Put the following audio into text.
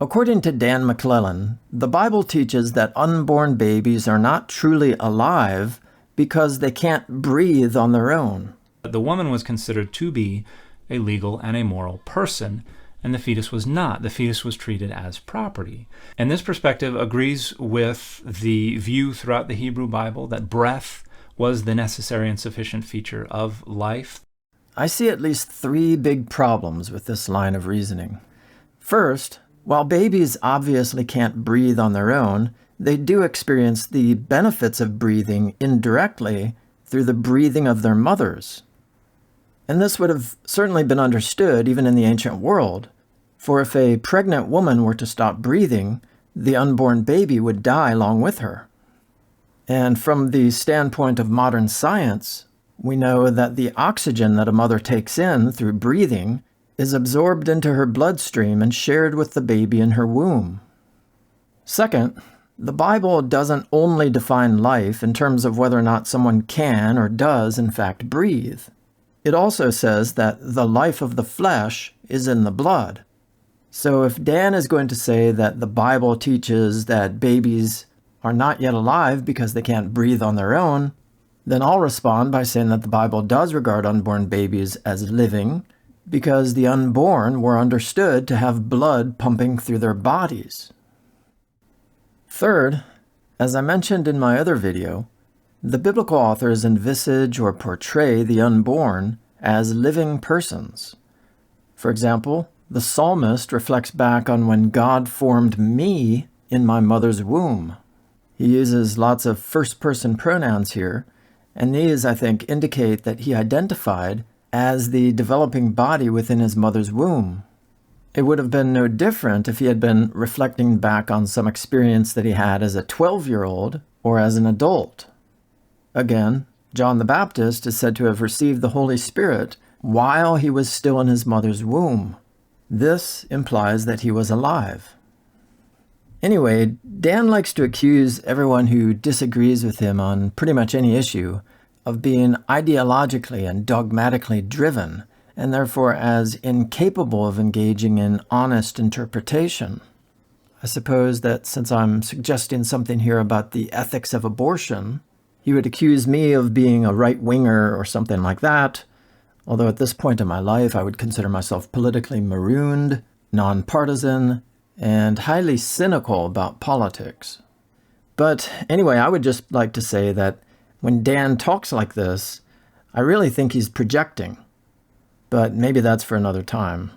According to Dan McClellan, the Bible teaches that unborn babies are not truly alive because they can't breathe on their own. The woman was considered to be a legal and a moral person, and the fetus was not. The fetus was treated as property. And this perspective agrees with the view throughout the Hebrew Bible that breath was the necessary and sufficient feature of life. I see at least 3 big problems with this line of reasoning. First, while babies obviously can't breathe on their own, they do experience the benefits of breathing indirectly through the breathing of their mothers. And this would have certainly been understood even in the ancient world, for if a pregnant woman were to stop breathing, the unborn baby would die along with her. And from the standpoint of modern science, we know that the oxygen that a mother takes in through breathing is absorbed into her bloodstream and shared with the baby in her womb. Second, the Bible doesn't only define life in terms of whether or not someone can or does in fact breathe. It also says that the life of the flesh is in the blood. So if Dan is going to say that the Bible teaches that babies are not yet alive because they can't breathe on their own, then I'll respond by saying that the Bible does regard unborn babies as living because the unborn were understood to have blood pumping through their bodies. Third, as I mentioned in my other video, the biblical authors envisage or portray the unborn as living persons. For example, the psalmist reflects back on when God formed me in my mother's womb. He uses lots of first-person pronouns here, and these, I think, indicate that he identified as the developing body within his mother's womb. It would have been no different if he had been reflecting back on some experience that he had as a 12-year-old or as an adult. Again, John the Baptist is said to have received the Holy Spirit while he was still in his mother's womb. This implies that he was alive. Anyway, Dan likes to accuse everyone who disagrees with him on pretty much any issue of being ideologically and dogmatically driven, and therefore as incapable of engaging in honest interpretation. I suppose that since I'm suggesting something here about the ethics of abortion, he would accuse me of being a right-winger or something like that, although at this point in my life I would consider myself politically marooned, nonpartisan, and highly cynical about politics. But anyway, I would just like to say that when Dan talks like this, I really think he's projecting. But maybe that's for another time.